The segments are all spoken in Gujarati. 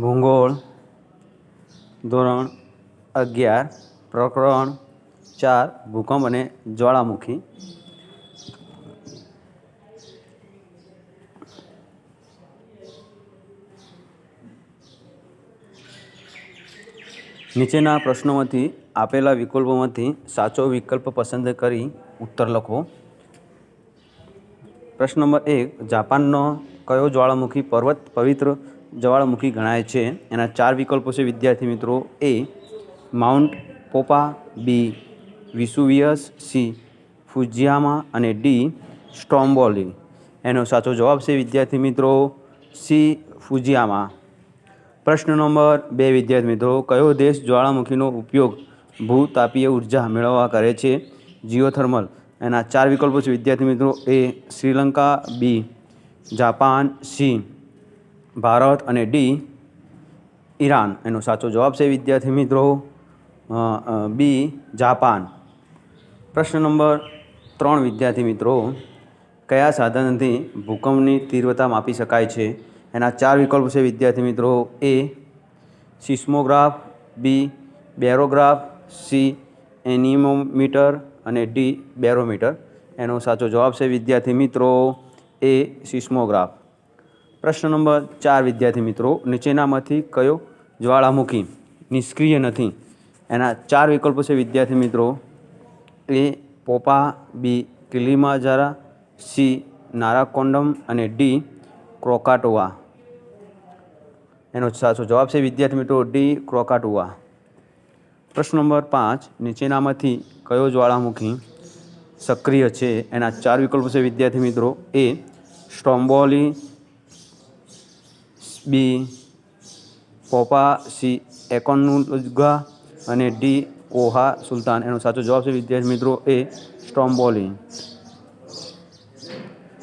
ભૂગોળ ધોરણ 11 પ્રકરણ 4 ભૂકંપ અને જ્વાળામુખી। નીચેના પ્રશ્નોમાંથી આપેલા વિકલ્પોમાંથી સાચો વિકલ્પ પસંદ કરી ઉત્તર લખો। પ્રશ્ન નંબર 1, જાપાનનો કયો જ્વાળામુખી પર્વત પવિત્ર જ્વાળામુખી ગણાય છે? એના 4 વિકલ્પો છે વિદ્યાર્થી મિત્રો। એ માઉન્ટ પોપા, બી વિસુવિયસ, સી ફુજીયામા અને ડી સ્ટ્રોમ્બોલી। એનો સાચો જવાબ છે વિદ્યાર્થી મિત્રો સી ફુજીયામા। પ્રશ્ન નંબર 2 વિદ્યાર્થી મિત્રો, કયો દેશ જ્વાળામુખીનો ઉપયોગ ભૂતાપીય ઉર્જા મેળવવા કરે છે? જીઓથર્મલ। એના 4 વિકલ્પો છે વિદ્યાર્થી મિત્રો। A Sri Lanka, B Japan, C Bharat અને ડી ઈરાન। એનો સાચો જવાબ છે વિદ્યાર્થી મિત્રો બી જાપાન। પ્રશ્ન નંબર 3 વિદ્યાર્થી મિત્રો, કયા સાધનથી ભૂકંપની તીવ્રતા માપી શકાય છે? એના 4 વિકલ્પો છે વિદ્યાર્થી મિત્રો। એ સિસ્મોગ્રાફ, બી બેરોગ્રાફ, સી એનિમોમીટર અને ડી બેરોમીટર। એનો સાચો જવાબ છે વિદ્યાર્થી મિત્રો એ સિસ્મોગ્રાફ। પ્રશ્ન નંબર 4 વિદ્યાર્થી મિત્રો, નીચેનામાંથી કયો જ્વાળામુખી નિષ્ક્રિય નથી? એના 4 વિકલ્પો છે વિદ્યાર્થી મિત્રો। એ પોપા, બી કિલિમાજારો, સી નારાકોન્ડમ અને ડી ક્રોકાટોઆ। એનો સાચો જવાબ છે વિદ્યાર્થી મિત્રો ડી ક્રોકાટોઆ। પ્રશ્ન નંબર 5, નીચેનામાંથી કયો જ્વાળામુખી સક્રિય છે? એના 4 વિકલ્પો છે વિદ્યાર્થી મિત્રો। એ સ્ટ્રોમ્બોલી, બી પોપા, સી એકોન્કાગુઆ અને ડી ઓહા સુલતાન। એનો સાચો જવાબ છે વિદ્યાર્થી મિત્રો એ સ્ટ્રોમ્બોલી।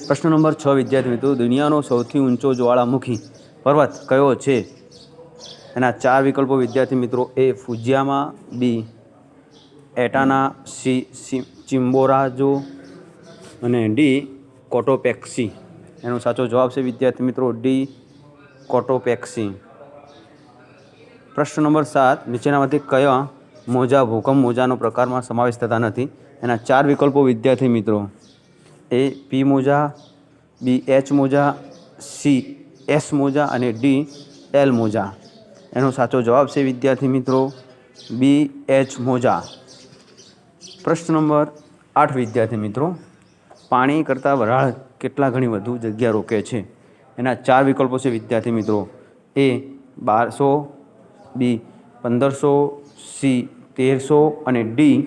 પ્રશ્ન નંબર 6 વિદ્યાર્થી મિત્રો, દુનિયાનો સૌથી ઊંચો જ્વાળામુખી પર્વત કયો છે? એના 4 વિકલ્પો વિદ્યાર્થી મિત્રો। એ ફુજીયામા, બી એટાના, સી ચિમ્બોરાજો અને ડી કોટોપેક્સી। એનો સાચો જવાબ છે વિદ્યાર્થી મિત્રો ડી કોટોપેક્સી। પ્રશ્ન નંબર 7, નીચેનામાંથી કયા મોજા ભૂકંપ મોજાનો પ્રકારમાં સમાવેશ થતા નથી? એના 4 વિકલ્પો વિદ્યાર્થી મિત્રો। એ પી મોજા, બી એચ મોજા, સી એસ મોજા અને ડી એલ મોજા। એનો સાચો જવાબ છે વિદ્યાર્થી મિત્રો બી એચ મોજા। પ્રશ્ન નંબર 8 વિદ્યાર્થી મિત્રો, પાણી કરતાં વરાળ કેટલા ગણી વધુ જગ્યા રોકે છે? એના 4 વિકલ્પો છે વિદ્યાર્થી મિત્રો। એ 1200, બી 1500, સી 1300 અને ડી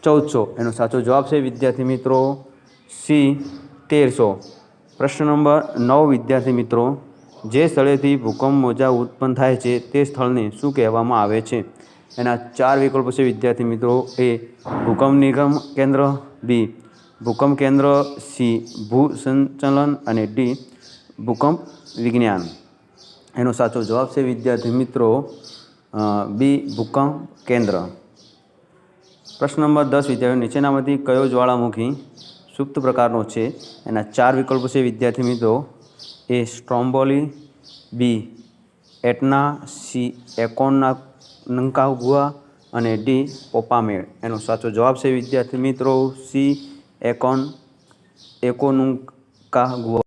1400। એનો સાચો જવાબ છે વિદ્યાર્થી મિત્રો સી 1300। પ્રશ્ન નંબર 9 વિદ્યાર્થી મિત્રો, જે સ્થળેથી ભૂકંપ મોજા ઉત્પન્ન થાય છે તે સ્થળને શું કહેવામાં આવે છે? એના 4 વિકલ્પો છે વિદ્યાર્થી મિત્રો। એ ભૂકંપ નિગમ કેન્દ્ર, બી ભૂકંપ કેન્દ્ર, સી ભૂસંચલન અને ડી ભૂકંપ વિજ્ઞાન। એનો સાચો જવાબ છે વિદ્યાર્થી મિત્રો બી ભૂકંપ કેન્દ્ર। પ્રશ્ન નંબર 10 વિદ્યાર્થીઓ, નીચેનામાંથી કયો જ્વાળામુખી સુપ્ત પ્રકારનો છે? એના 4 વિકલ્પો છે વિદ્યાર્થી મિત્રો। એ સ્ટ્રોમ્બોલી, બી એટના, સી એકોન્કાગુઆ અને ડી પોપામેડ। એનો સાચો જવાબ છે વિદ્યાર્થી મિત્રો સી એકોન્કાગુઆ।